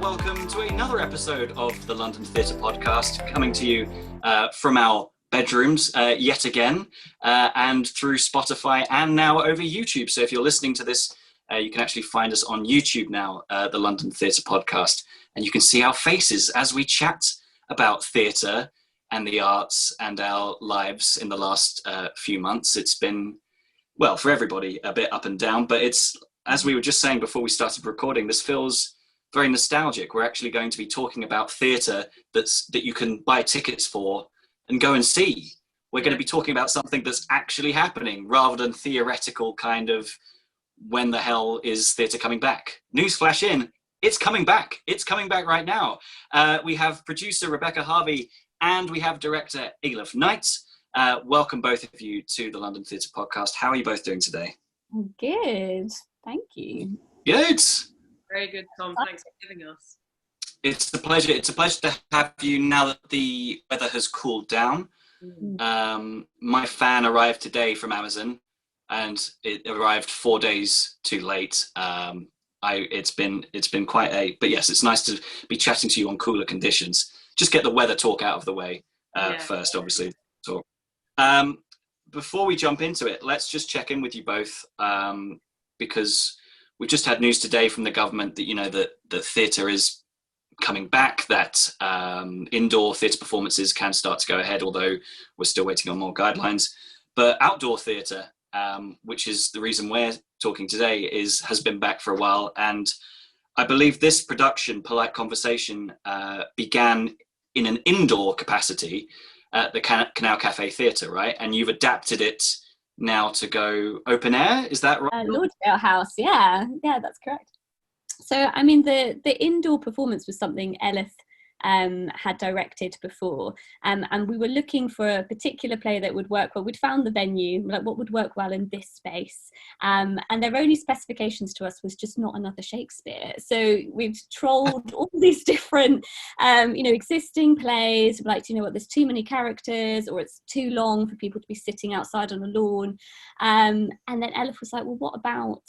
welcome to another episode of the London Theatre Podcast, coming to you from our bedrooms yet again, and through Spotify and now over YouTube. So if you're listening to this, you can actually find us on YouTube now, the London Theatre Podcast, and you can see our faces as we chat about theatre and the arts and our lives in the last few months. It's been, well, for everybody, a bit up and down, but it's, as we were just saying before we started recording, this feels very nostalgic. We're actually going to be talking about theatre that you can buy tickets for and go and see. We're going to be talking about something that's actually happening rather than theoretical kind of when the hell is theatre coming back. Newsflash in, it's coming back. It's coming back right now. We have producer Rebekah Harvey and we have director Elif. Welcome both of you to the London Theatre Podcast. How are you both doing today? Good, thank you. Good. Very good, Tom. Thanks for giving us. It's a pleasure. It's a pleasure to have you now that the weather has cooled down. My fan arrived today from Amazon, and it arrived 4 days too late. It's been quite a. But yes, it's nice to be chatting to you on cooler conditions. Just get the weather talk out of the way first, obviously. So, before we jump into it, let's just check in with you both, because we've just had news today from the government that the theatre is coming back, that indoor theatre performances can start to go ahead, although we're still waiting on more guidelines. But outdoor theatre, which is the reason we're talking today, has been back for a while. And I believe this production, Polite Conversation, began in an indoor capacity at the Canal Cafe Theatre, right? And you've adapted it now to go open air, is that right? Lauderdale House, yeah, that's correct. So, I mean, the indoor performance was something Elif had directed before, and we were looking for a particular play that would work well. We'd found the venue, like what would work well in this space, and their only specifications to us was just not another Shakespeare. So we've trolled all these different, existing plays, like, there's too many characters, or it's too long for people to be sitting outside on a lawn, and then Elif was like, well, what about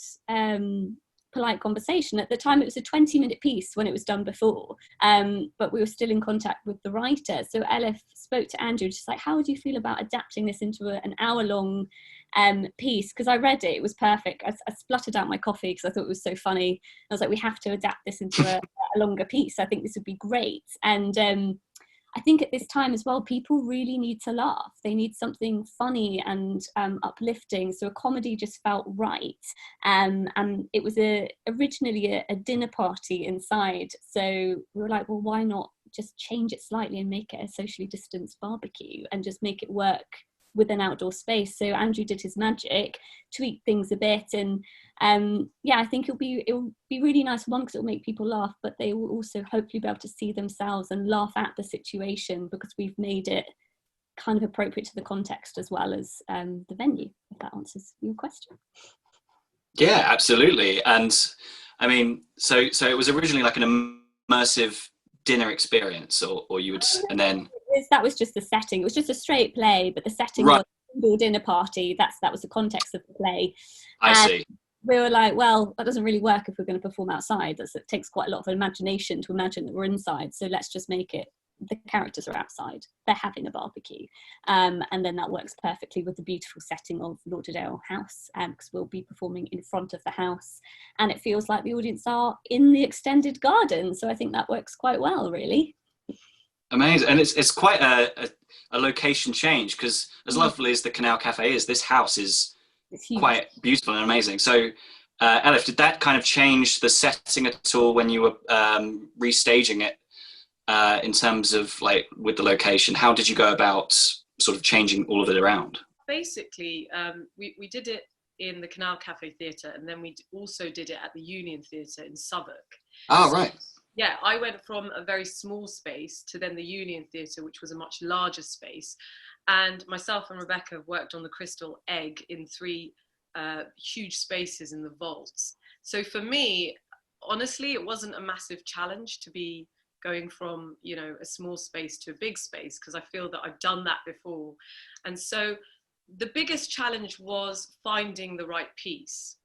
Polite Conversation? At the time it was a 20-minute piece when it was done before, but we were still in contact with the writer. So Elif spoke to Andrew, just like, how would you feel about adapting this into an hour-long piece? Because I read it was perfect. I spluttered out my coffee because I thought it was so funny. I was like, we have to adapt this into a longer piece. I think this would be great. And I think at this time as well, people really need to laugh. They need something funny and uplifting. So a comedy just felt right. And it was originally a dinner party inside. So we were like, well, why not just change it slightly and make it a socially distanced barbecue and just make it work with an outdoor space? So Andrew did his magic, tweaked things a bit, and I think it'll be really nice, one, because it'll make people laugh, but they will also hopefully be able to see themselves and laugh at the situation, because we've made it kind of appropriate to the context as well as the venue, if that answers your question. Yeah, absolutely. And I mean, so it was originally like an immersive dinner experience, or you would, and then that was just the setting. It was just a straight play, but the setting was an indoor dinner party. That was the context of the play. I see. We were like, well, that doesn't really work if we're going to perform outside. It takes quite a lot of imagination to imagine that we're inside. So let's just make it, the characters are outside. They're having a barbecue. And then that works perfectly with the beautiful setting of Lauderdale House, because we'll be performing in front of the house. And it feels like the audience are in the extended garden. So I think that works quite well, really. Amazing. And it's quite a location change, because as lovely as the Canal Cafe is, this house is quite beautiful and amazing. So Elif, did that kind of change the setting at all when you were restaging it, in terms of like with the location? How did you go about sort of changing all of it around? Basically, we did it in the Canal Cafe Theatre, and then we also did it at the Union Theatre in Southwark. Oh, right. Yeah, I went from a very small space to then the Union Theatre, which was a much larger space. And myself and Rebekah have worked on the Crystal Egg in 3 huge spaces in the vaults. So for me, honestly, it wasn't a massive challenge to be going from, a small space to a big space, because I feel that I've done that before. And so the biggest challenge was finding the right piece.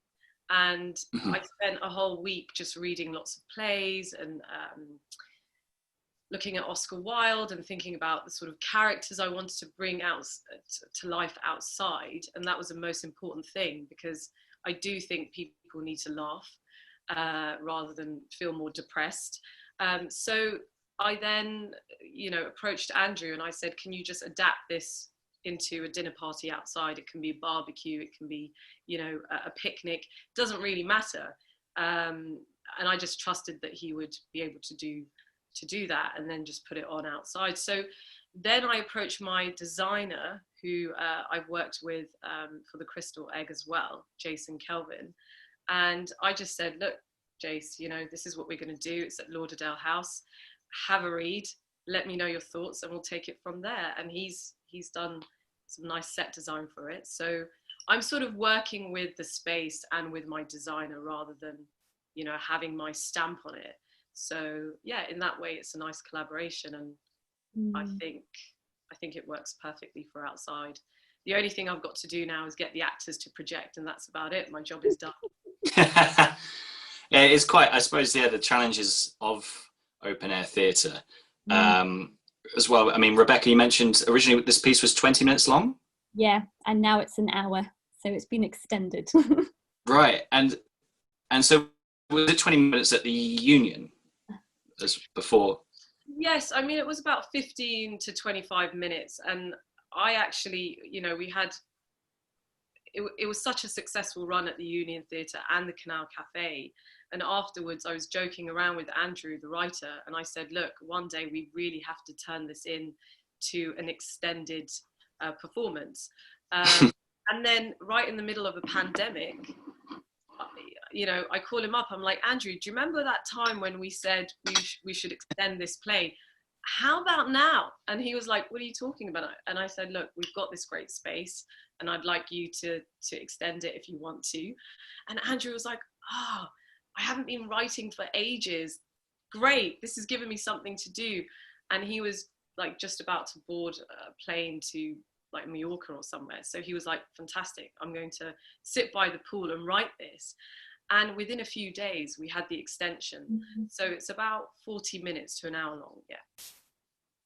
And I spent a whole week just reading lots of plays and looking at Oscar Wilde and thinking about the sort of characters I wanted to bring out to life outside. And that was the most important thing, because I do think people need to laugh rather than feel more depressed. So I then, approached Andrew and I said, can you just adapt this into a dinner party outside? It can be a barbecue, it can be, a picnic, doesn't really matter. And I just trusted that he would be able to do that and then just put it on outside. So then I approached my designer, who I've worked with for the Crystal Egg as well, Jason Kelvin. And I just said, look, Jace, this is what we're going to do. It's at Lauderdale House. Have a read. Let me know your thoughts and we'll take it from there. And he's done some nice set design for it. So I'm sort of working with the space and with my designer rather than, having my stamp on it. So yeah, in that way, it's a nice collaboration, and I think it works perfectly for outside. The only thing I've got to do now is get the actors to project, and that's about it. My job is done. Yeah, it's quite, I suppose, the challenges of open air theatre as well. I mean, Rebecca, you mentioned originally this piece was 20 minutes long. Yeah, and now it's an hour, so it's been extended. Right, and so was it 20 minutes at the Union as before? Yes, I mean, it was about 15 to 25 minutes. And I actually, we had, it was such a successful run at the Union Theatre and the Canal Cafe. And afterwards, I was joking around with Andrew, the writer, and I said, look, one day we really have to turn this into an extended performance. And then right in the middle of a pandemic, I call him up. I'm like, Andrew, do you remember that time when we said we should extend this play? How about now? And he was like, what are you talking about? And I said, look, we've got this great space and I'd like you to extend it if you want to. And Andrew was like, I haven't been writing for ages. Great, this has given me something to do. And he was like just about to board a plane to like Mallorca or somewhere. So he was like, fantastic, I'm going to sit by the pool and write this. And within a few days, we had the extension. So it's about 40 minutes to an hour long, yeah.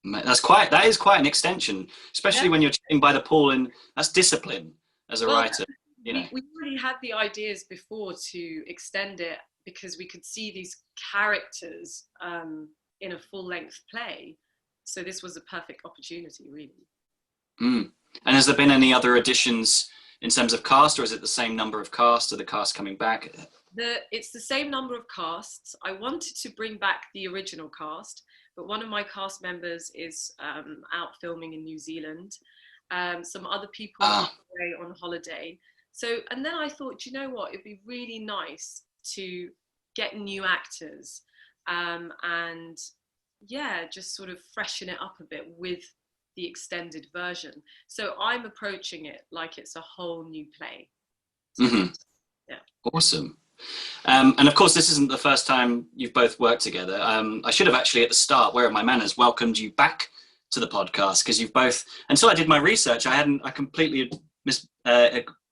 That is quite an extension, especially when you're sitting by the pool, and that's discipline as a writer. We already had the ideas before to extend it because we could see these characters in a full-length play. So this was a perfect opportunity, really. And has there been any other additions in terms of cast, or is it the same number of cast? Are the cast coming back? It's the same number of casts. I wanted to bring back the original cast, but one of my cast members is out filming in New Zealand. Some other people are away on holiday. So, and then I thought, you know what, it'd be really nice to get new actors and just sort of freshen it up a bit with the extended version. So I'm approaching it like it's a whole new play. So, yeah. Awesome. And of course, this isn't the first time you've both worked together. I should have actually at the start, where are my manners, welcomed you back to the podcast, because you've both, until I did my research, I completely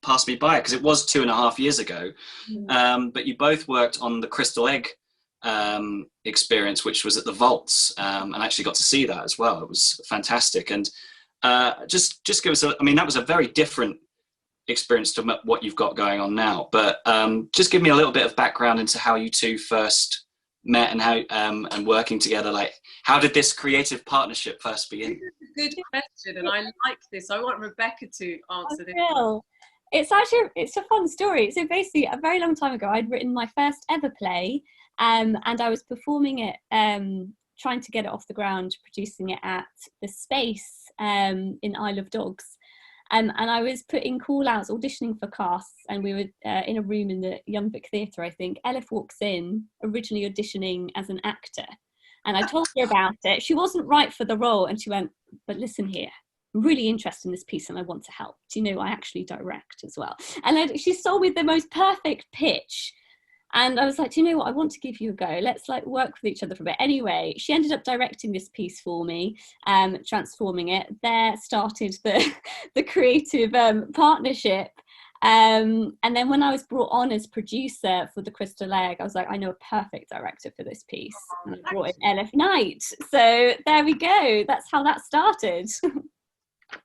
passed me by, because it was 2.5 years ago. But you both worked on the Crystal Egg experience, which was at the Vaults, and I actually got to see that as well. It was fantastic. And just give us that was a very different experience to what you've got going on now, but just give me a little bit of background into how you two first met and how and working together. Like, how did this creative partnership first begin? Good question, and I like this. I want Rebecca to answer this. It's a fun story. So basically, a very long time ago, I'd written my first ever play, and I was performing it, trying to get it off the ground, producing it at the Space in Isle of Dogs. And I was putting call outs, auditioning for casts, and we were in a room in the Young Vic Theatre, I think. Elif walks in, originally auditioning as an actor. And I told her about it. She wasn't right for the role. And she went, but listen here, I'm really interested in this piece and I want to help. Do you know, I actually direct as well. And she sold me the most perfect pitch. And I was like, do you know what? I want to give you a go. Let's like work with each other for a bit. Anyway, she ended up directing this piece for me, transforming it. There started the creative partnership. And then when I was brought on as producer for the Crystal Egg, I was like, I know a perfect director for this piece. And I brought in Elif Knight. So there we go. That's how that started.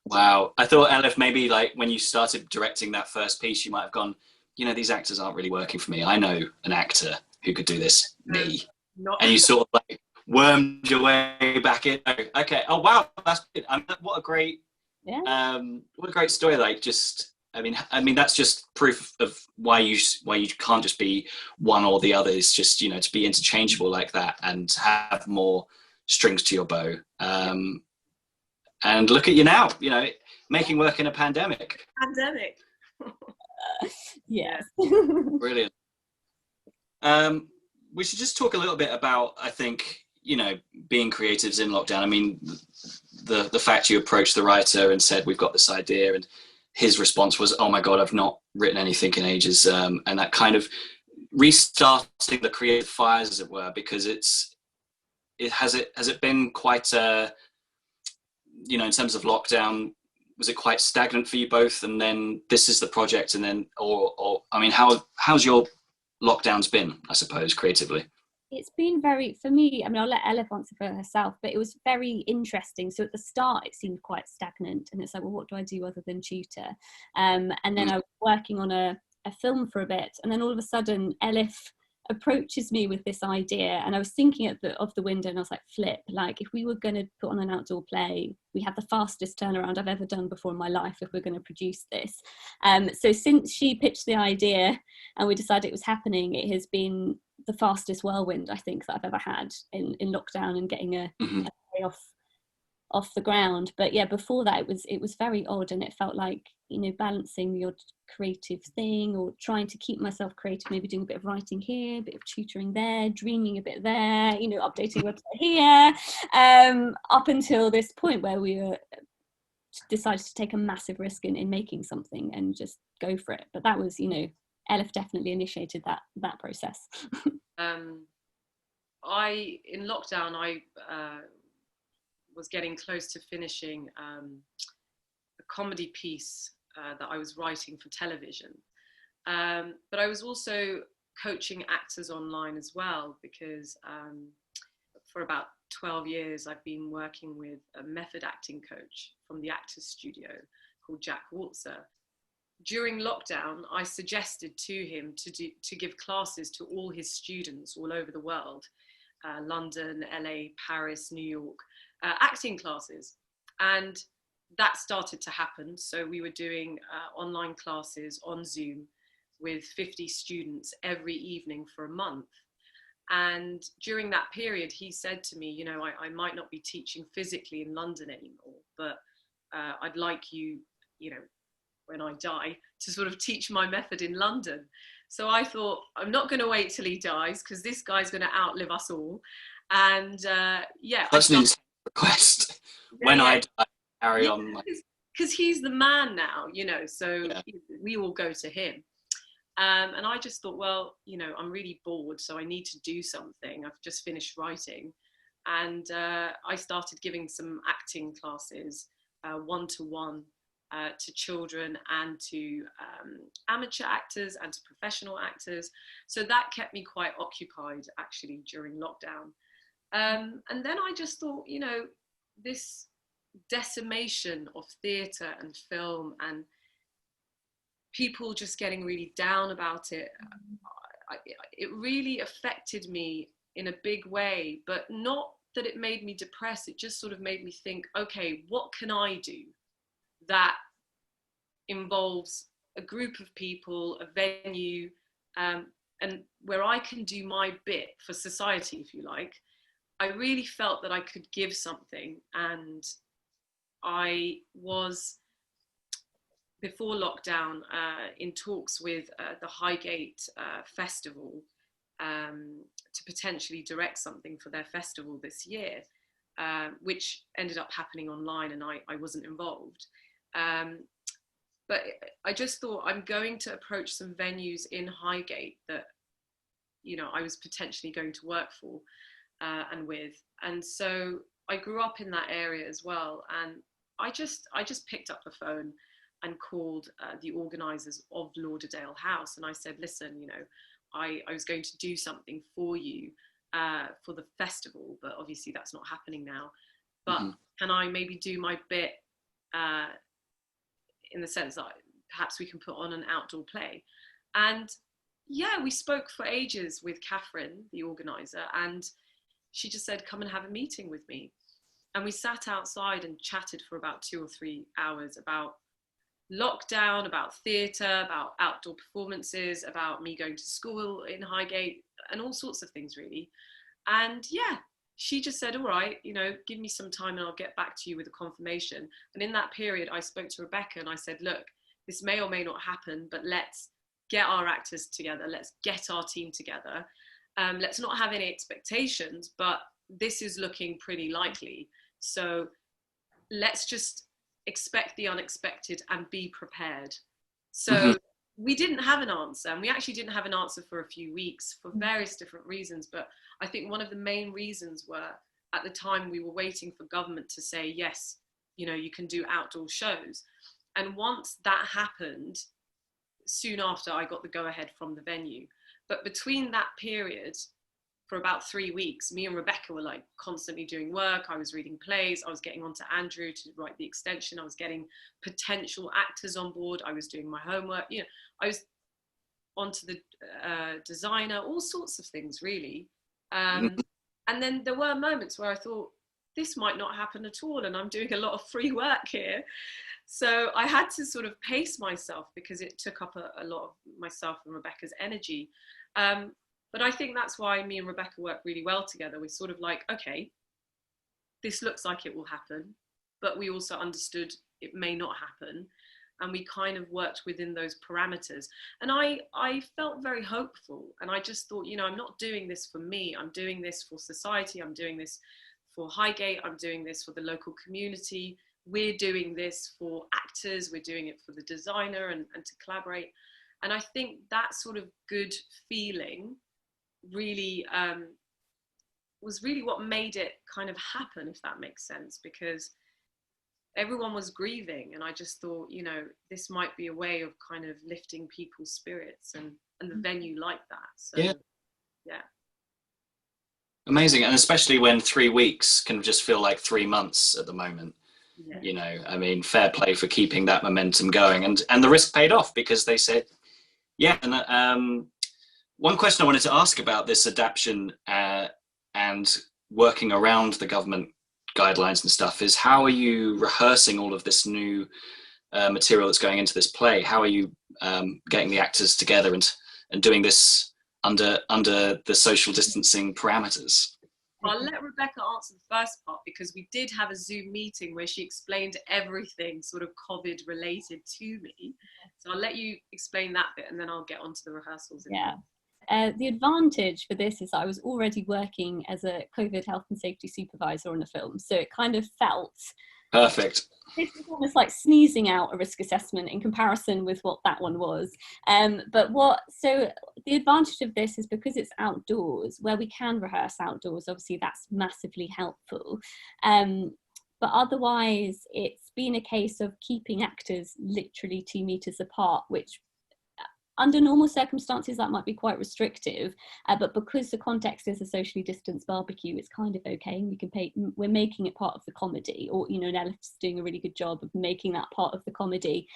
Wow. I thought, Elif, maybe like when you started directing that first piece, you might have gone, you know, these actors aren't really working for me. I know an actor who could do this, me. And you sort of like wormed your way back in. Okay. Oh, wow. That's good. What a great, what a great story. Like, just, I mean, that's just proof of why you can't just be one or the other. It's just, you know, to be interchangeable like that and have more strings to your bow. And look at you now, you know, making work in a pandemic. Yes. Brilliant. We should just talk a little bit about, I think, you know, being creatives in lockdown. I mean, the fact you approached the writer and said, we've got this idea, and his response was, oh my God, I've not written anything in ages. And that kind of restarting the creative fires, as it were, because has it been quite you know, in terms of lockdown, was it quite stagnant for you both? And then this is the project, and then, or I mean, how's your lockdowns been, I suppose, creatively? It's been very, for me, I mean, I'll let Elif answer for herself, but it was very interesting. So at the start, it seemed quite stagnant, and it's like, well, what do I do other than tutor? And then I was working on a film for a bit, and then all of a sudden, Elif approaches me with this idea, and I was thinking of the window, and I was like, flip, like if we were going to put on an outdoor play, we have the fastest turnaround I've ever done before in my life if we're going to produce this. So since she pitched the idea and we decided it was happening, it has been the fastest whirlwind I think that I've ever had in lockdown and getting a play off the ground. But yeah, before that it was very odd, and it felt like, you know, balancing your creative thing or trying to keep myself creative, maybe doing a bit of writing here, a bit of tutoring there, dreaming a bit there, you know, updating website here, up until this point where we decided to take a massive risk in making something and just go for it. But that was, you know, Elif definitely initiated that process. In lockdown, I was getting close to finishing a comedy piece that I was writing for television. But I was also coaching actors online as well, because for about 12 years I've been working with a method acting coach from the Actors Studio called Jack Waltzer. During lockdown, I suggested to him to give classes to all his students all over the world, London, LA, Paris, New York, acting classes. And that started to happen. So we were doing online classes on Zoom with 50 students every evening for a month. And during that period, he said to me, you know, I might not be teaching physically in London anymore, but I'd like you, you know, when I die, to sort of teach my method in London. So I thought, I'm not going to wait till he dies, because this guy's going to outlive us all. And yeah. That's an insane request. When I die, carry on. Because he's the man now, you know, so we all go to him. And I just thought, well, you know, I'm really bored, so I need to do something. I've just finished writing. And I started giving some acting classes, one-to-one, to children and to amateur actors and to professional actors. So that kept me quite occupied, actually, during lockdown. And then I just thought, you know, this decimation of theatre and film and people just getting really down about it, it really affected me in a big way, but not that it made me depressed. It just sort of made me think, okay, what can I do that involves a group of people, a venue, and where I can do my bit for society, if you like. I really felt that I could give something, and I was, before lockdown, in talks with the Highgate Festival to potentially direct something for their festival this year, which ended up happening online, and I wasn't involved. But I just thought, I'm going to approach some venues in Highgate that, you know, I was potentially going to work for and with. And so I grew up in that area as well. And I just picked up the phone and called the organisers of Lauderdale House, and I said, listen, you know, I was going to do something for you for the festival, but obviously that's not happening now. But can I maybe do my bit in the sense that perhaps we can put on an outdoor play? And yeah, we spoke for ages with Catherine, the organiser, and she just said, come and have a meeting with me. And we sat outside and chatted for about 2 or 3 hours about lockdown, about theatre, about outdoor performances, about me going to school in Highgate, and all sorts of things really. And yeah, she just said, all right, you know, give me some time and I'll get back to you with a confirmation. And in that period, I spoke to Rebekah and I said, look, this may or may not happen, but let's get our actors together. Let's get our team together. Let's not have any expectations, but this is looking pretty likely. So let's just expect the unexpected and be prepared. So we didn't have an answer, and we actually didn't have an answer for a few weeks for various different reasons. But I think one of the main reasons were, at the time, we were waiting for government to say, yes, you know, you can do outdoor shows. And once that happened, soon after I got the go ahead from the venue. But between that period, for about 3 weeks, me and Rebekah were like constantly doing work. I was reading plays. I was getting onto Andrew to write the extension. I was getting potential actors on board. I was doing my homework. You know, I was onto the designer, all sorts of things really. And then there were moments where I thought, this might not happen at all, and I'm doing a lot of free work here. So I had to sort of pace myself because it took up a lot of myself and Rebekah's energy. But I think that's why me and Rebekah work really well together. We're sort of like, okay, this looks like it will happen, but we also understood it may not happen. And we kind of worked within those parameters. And I felt very hopeful. And I just thought, you know, I'm not doing this for me. I'm doing this for society. I'm doing this for Highgate. I'm doing this for the local community. We're doing this for actors. We're doing it for the designer and to collaborate. And I think that sort of good feeling really was really what made it kind of happen, if that makes sense, because everyone was grieving, and I just thought, you know, this might be a way of kind of lifting people's spirits, and the venue like that. So yeah. Amazing. And especially when 3 weeks can just feel like 3 months at the moment. Yeah. You know, I mean, fair play for keeping that momentum going, and the risk paid off because they said, yeah. And one question I wanted to ask about this adaptation and working around the government guidelines and stuff is, how are you rehearsing all of this new material that's going into this play? How are you getting the actors together and doing this under the social distancing parameters? I'll let Rebekah answer the first part, because we did have a Zoom meeting where she explained everything sort of COVID related to me. So I'll let you explain that bit, and then I'll get onto the rehearsals. Yeah. The advantage for this is I was already working as a COVID health and safety supervisor on a film, so it kind of felt perfect. This is almost like sneezing out a risk assessment in comparison with what that one was. So the advantage of this is because it's outdoors, where we can rehearse outdoors, obviously that's massively helpful. But otherwise, it's been a case of keeping actors literally 2 meters apart, which under normal circumstances, that might be quite restrictive, but because the context is a socially distanced barbecue, it's kind of okay. We're making it part of the comedy, or, you know, Elif's doing a really good job of making that part of the comedy.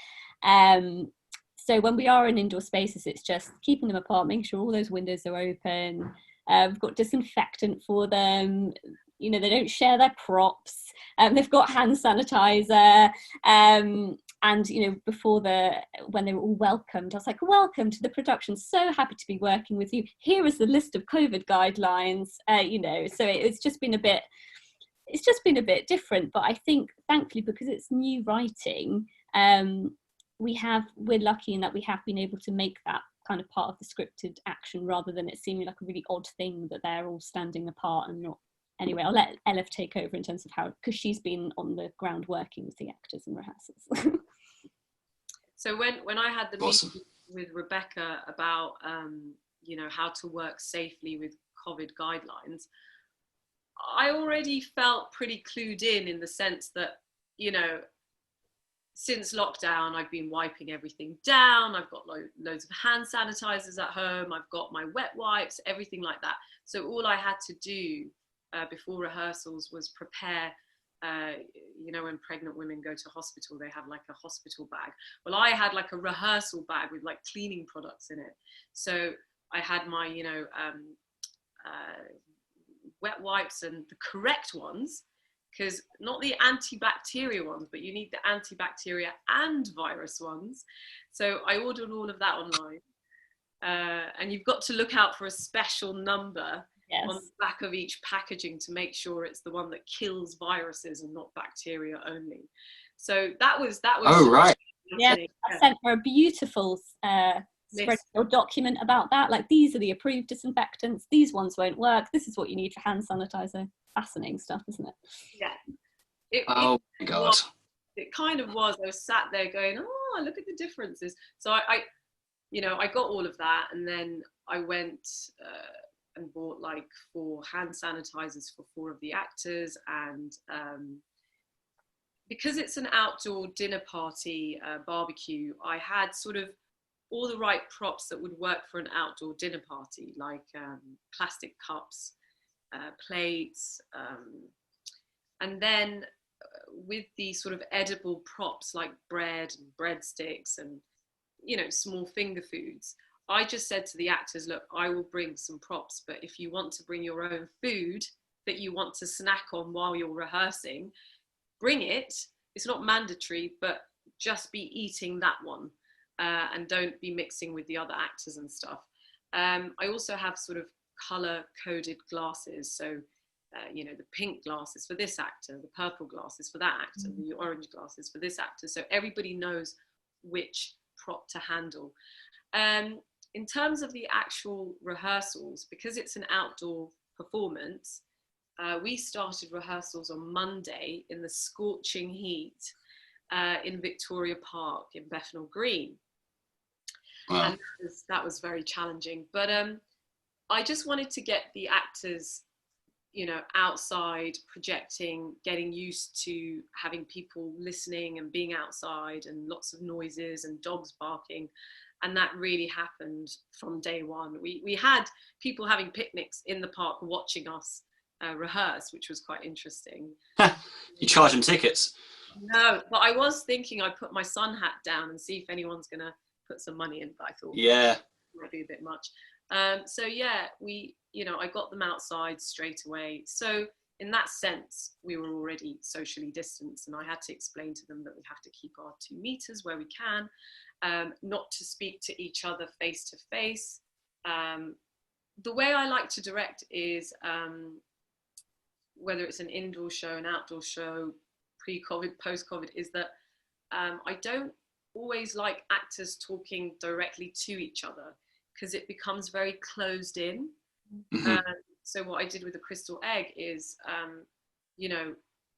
So when we are in indoor spaces, it's just keeping them apart, making sure all those windows are open. We've got disinfectant for them. You know, they don't share their props. They've got hand sanitizer. And, you know, when they were all welcomed, I was like, welcome to the production. So happy to be working with you. Here is the list of COVID guidelines, you know, so it's just been a bit different. But I think, thankfully, because it's new writing, we're lucky in that we have been able to make that kind of part of the scripted action, rather than it seeming like a really odd thing that they're all standing apart and not. Anyway, I'll let Elif take over in terms of how, because she's been on the ground working with the actors and rehearsals. So when I had the meeting with Rebekah about, you know, how to work safely with COVID guidelines, I already felt pretty clued in the sense that, you know, since lockdown, I've been wiping everything down. I've got loads of hand sanitizers at home. I've got my wet wipes, everything like that. So all I had to do before rehearsals was prepare. You know, when pregnant women go to hospital, they have like a hospital bag. Well, I had like a rehearsal bag with like cleaning products in it. So I had my, you know, wet wipes, and the correct ones, because not the antibacterial ones, but you need the antibacteria and virus ones. So I ordered all of that online. And you've got to look out for a special number on the back of each packaging to make sure it's the one that kills viruses and not bacteria only. So that was Oh, right. Yeah, I sent her a beautiful spreadsheet or document about that. Like, these are the approved disinfectants. These ones won't work. This is what you need for hand sanitizer. Fascinating stuff, isn't it? Yeah. Oh my God. It kind of was. I was sat there going, oh, look at the differences. So I you know, I got all of that, and then I went and bought like 4 hand sanitizers for 4 of the actors, and because it's an outdoor dinner party barbecue, I had sort of all the right props that would work for an outdoor dinner party, like plastic cups, plates, and then with the sort of edible props like bread and breadsticks and, you know, small finger foods, I just said to the actors, look, I will bring some props, but if you want to bring your own food that you want to snack on while you're rehearsing, bring it. It's not mandatory, but just be eating that one, and don't be mixing with the other actors and stuff. I also have sort of color coded glasses. So, you know, the pink glasses for this actor, the purple glasses for that actor, the orange glasses for this actor. So everybody knows which prop to handle. In terms of the actual rehearsals, because it's an outdoor performance, we started rehearsals on Monday in the scorching heat in Victoria Park in Bethnal Green. Wow. And that was very challenging. But I just wanted to get the actors, you know, outside, projecting, getting used to having people listening and being outside, and lots of noises and dogs barking. And that really happened from day one. We had people having picnics in the park watching us rehearse, which was quite interesting. You charge them tickets? No, but I was thinking I'd put my sun hat down and see if anyone's going to put some money in, but I thought it might be a bit much. So yeah, you know, I got them outside straight away. So in that sense, we were already socially distanced, and I had to explain to them that we have to keep our 2 meters where we can, not to speak to each other face to face. The way I like to direct is, whether it's an indoor show, an outdoor show, pre-COVID, post-COVID, is that I don't always like actors talking directly to each other, because it becomes very closed in. So what I did with the crystal egg is, you know,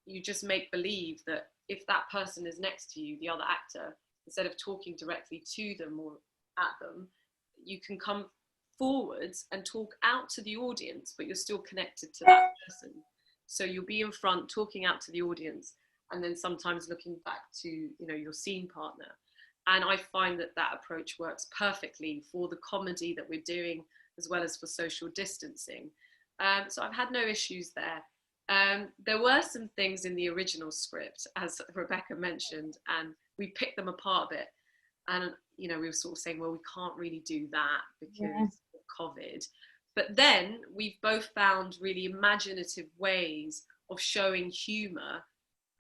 you just make believe that if that person is next to you, the other actor, instead of talking directly to them or at them, you can come forwards and talk out to the audience, but you're still connected to that person. So you'll be in front talking out to the audience, and then sometimes looking back to, you know, your scene partner. And I find that that approach works perfectly for the comedy that we're doing, as well as for social distancing. So I've had no issues there. There were some things in the original script, as Rebekah mentioned, and we picked them apart a bit. And, you know, we were sort of saying, well, we can't really do that because of COVID. But then we've both found really imaginative ways of showing humour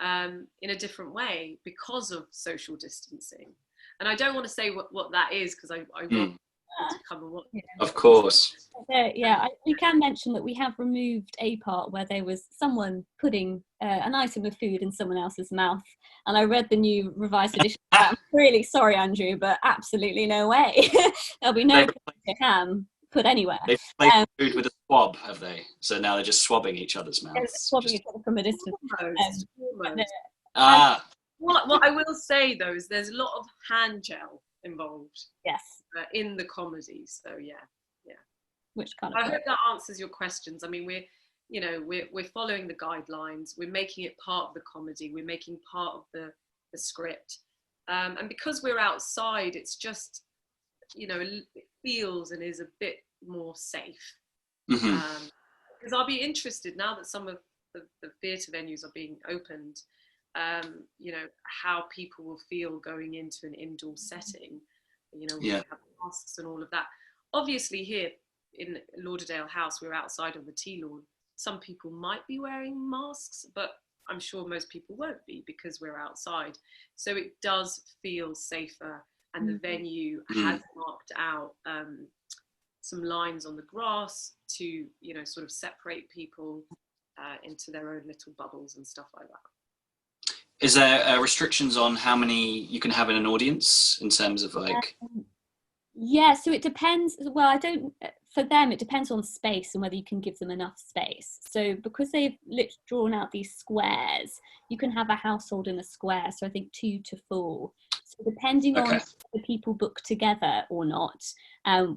in a different way because of social distancing. And I don't want to say what that is, because I want to come and watch. Of course. We can mention that we have removed a part where there was someone putting an item of food in someone else's mouth, and I read the new revised edition. I'm really sorry, Andrew, but absolutely no way. There'll be no ham put anywhere. They've replaced food with a swab, have they? So now they're just swabbing each other's mouths. Swabbing each other from a distance. What I will say though is there's a lot of hand gel involved. Yes. In the comedy, so yeah. Which kind of? I hope that answers your questions. I mean, we're following the guidelines. We're making it part of the comedy. We're making part of the script. And because we're outside, it's just, it feels and is a bit more safe. Because I'll be interested now that some of the theatre venues are being opened, how people will feel going into an indoor setting, we have masks and all of that. Obviously here in Lauderdale House, we're outside on the tea lawn. Some people might be wearing masks, but I'm sure most people won't be because we're outside. So it does feel safer, and the venue has marked out some lines on the grass to, sort of separate people into their own little bubbles and stuff like that. Is there restrictions on how many you can have in an audience in terms of like? Yeah, so it depends. Well, for them, it depends on space and whether you can give them enough space. So because they've drawn out these squares, you can have a household in a square. So I think 2 to 4. So depending on the people book together or not,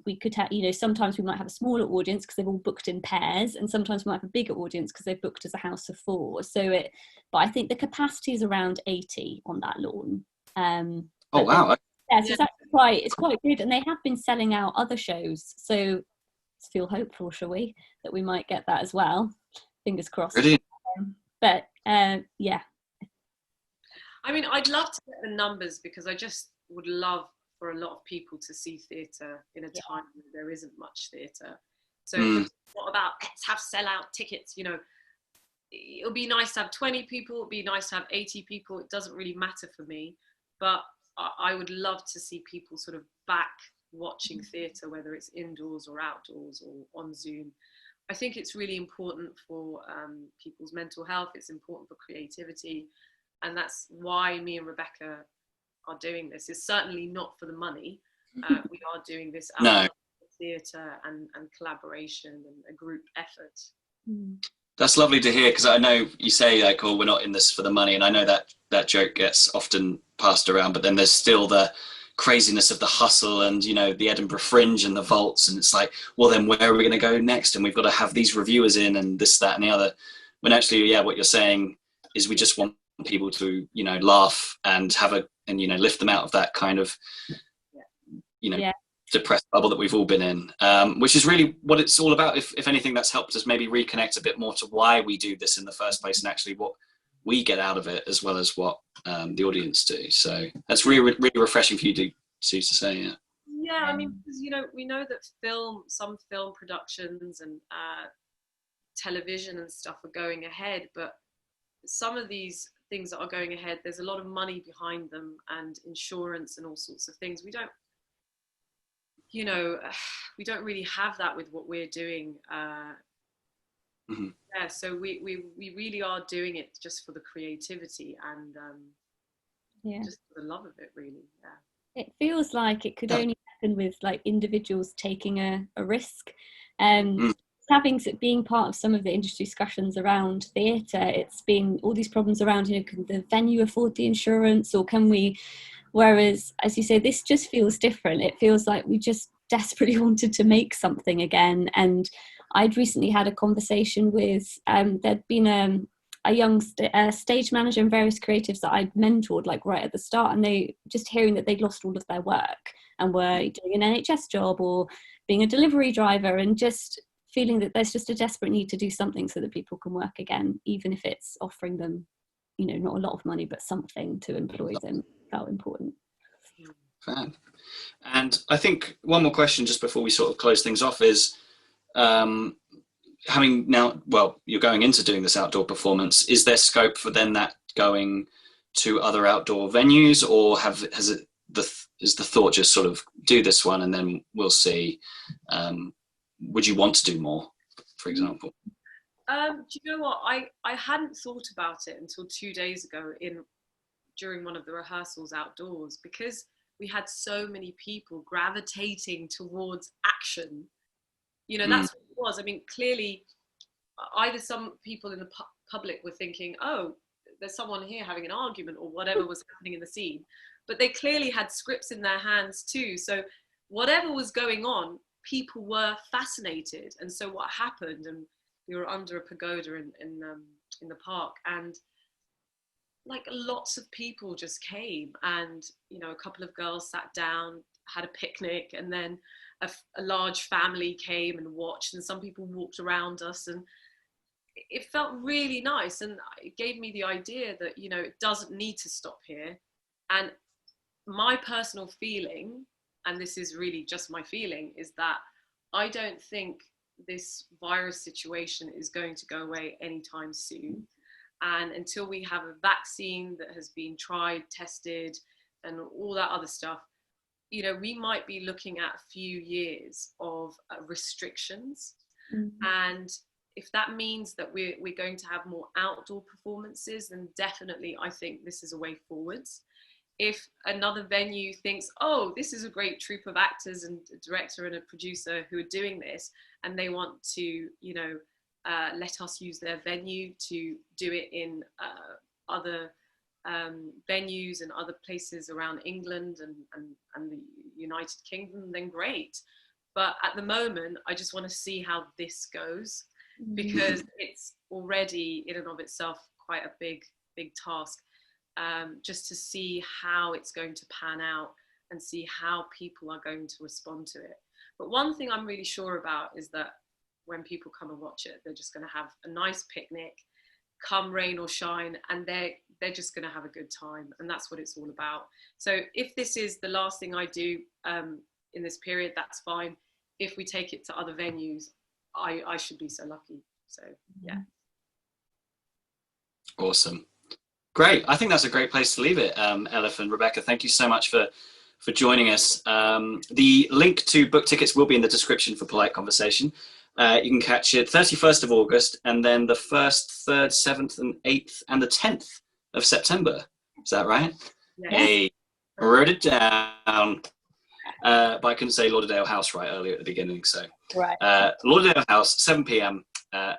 we could have, sometimes we might have a smaller audience because they've all booked in pairs, and sometimes we might have a bigger audience because they've booked as a house of 4. But I think the capacity is around 80 on that lawn. Oh wow! Yeah, so it's quite good, and they have been selling out other shows. So let's feel hopeful, shall we, that we might get that as well. Fingers crossed. Brilliant. But yeah. I mean, I'd love to get the numbers because I just would love for a lot of people to see theatre in a time where there isn't much theatre. So it's not about let's have sell-out tickets. It'll be nice to have 20 people. It'll be nice to have 80 people. It doesn't really matter for me, but I would love to see people sort of back watching theatre, whether it's indoors or outdoors or on Zoom. I think it's really important for people's mental health. It's important for creativity. And that's why me and Rebekah are doing this. It's certainly not for the money. We are doing this out of theatre and collaboration and a group effort. That's lovely to hear, because I know you say like, oh, we're not in this for the money, and I know that joke gets often passed around, but then there's still the craziness of the hustle and the Edinburgh Fringe and the vaults, and it's like, well, then where are we going to go next? And we've got to have these reviewers in and this, that and the other, when actually what you're saying is we just want people to laugh and lift them out of that kind of depressed bubble that we've all been in, which is really what it's all about. If anything, that's helped us maybe reconnect a bit more to why we do this in the first place, and actually what we get out of it as well as what the audience do. So that's really refreshing for you to say. Yeah, I mean, because we know that some film productions and television and stuff are going ahead, but some of these things that are going ahead, there's a lot of money behind them and insurance and all sorts of things. We don't really have that with what we're doing. So we really are doing it just for the creativity and just for the love of it, really. It feels like it could only happen with like individuals taking a risk. Being part of some of the industry discussions around theatre, it's been all these problems around, can the venue afford the insurance, or can we, whereas, as you say, this just feels different. It feels like we just desperately wanted to make something again. And I'd recently had a conversation with, there'd been a young stage manager and various creatives that I'd mentored like right at the start, and they just hearing that they'd lost all of their work and were doing an NHS job or being a delivery driver, and just feeling that there's just a desperate need to do something so that people can work again, even if it's offering them, not a lot of money, but something to employ them, felt important. Fab. And I think one more question just before we sort of close things off is, having now, you're going into doing this outdoor performance, is there scope for then that going to other outdoor venues, or is the thought just sort of do this one and then we'll see? Would you want to do more, for example? Do you know what? I hadn't thought about it until 2 days ago during one of the rehearsals outdoors, because we had so many people gravitating towards action. That's what it was. I mean, clearly, either some people in the public were thinking, oh, there's someone here having an argument or whatever was happening in the scene, but they clearly had scripts in their hands too. So whatever was going on, people were fascinated. And so what happened, and we were under a pagoda in the park, and like lots of people just came, and you know, a couple of girls sat down, had a picnic, and then a large family came and watched, and some people walked around us, and it felt really nice. And it gave me the idea that, you know, it doesn't need to stop here. And my personal feeling, and this is really just my feeling, is that I don't think this virus situation is going to go away anytime soon. And until we have a vaccine that has been tried, tested, and all that other stuff, you know, we might be looking at a few years of restrictions. And if that means that we're going to have more outdoor performances, then definitely I think this is a way forwards. If another venue thinks, oh, this is a great troupe of actors and a director and a producer who are doing this, and they want to, you know, let us use their venue to do it in other venues and other places around England and the United Kingdom, then great. But at the moment, I just want to see how this goes, because it's already in and of itself quite a big task, just to see how it's going to pan out and see how people are going to respond to it. But one thing I'm really sure about is that when people come and watch it, they're just going to have a nice picnic, come rain or shine, and they're just going to have a good time. And that's what it's all about. So if this is the last thing I do in this period, that's fine. If we take it to other venues, I should be so lucky. So yeah. Awesome. Great. I think that's a great place to leave it. Elif and Rebekah, thank you so much for joining us. The link to book tickets will be in the description for Polite Conversation. You can catch it 31st of August, and then the 1st, 3rd, 7th, and 8th, and the 10th of September. Is that right? Yeah. Hey, wrote it down. But I couldn't say Lauderdale House right earlier at the beginning. So Right. Lauderdale House, 7 p.m.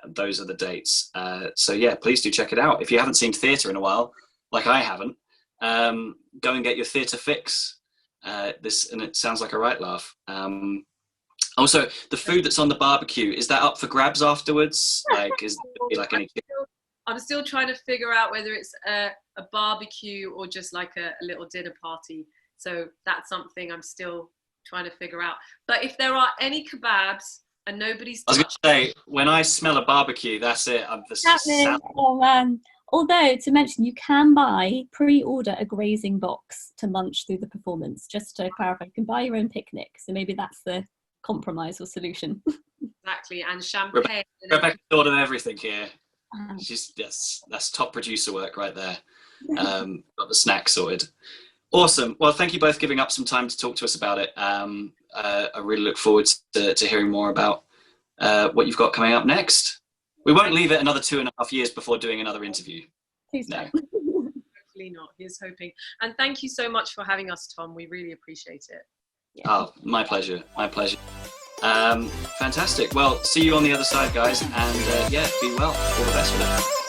Those are the dates. So yeah, please do check it out. If you haven't seen theatre in a while, like I haven't, go and get your theatre fix. And it sounds like a right laugh. Also, the food that's on the barbecue, is that up for grabs afterwards? Like, is there like any? I'm still trying to figure out whether it's a barbecue or just like a little dinner party. So that's something I'm still trying to figure out. But if there are any kebabs and nobody's I was going to say, when I smell a barbecue, that's it. Oh man. Although, to mention, you can pre-order a grazing box to munch through the performance. Just to clarify, you can buy your own picnic. So maybe that's the compromise or solution. Exactly. And champagne. Rebekah thought of everything here. That's top producer work right there. Got the snacks sorted. Awesome. Well, thank you both for giving up some time to talk to us about it. I really look forward to hearing more about what you've got coming up next. We won't leave it another 2.5 years before doing another interview. Please no. Hopefully not. Here's hoping. And thank you so much for having us, Tom. We really appreciate it. Yeah. Oh, my pleasure. My pleasure. Fantastic. Well, see you on the other side, guys. And yeah, be well. All the best with it.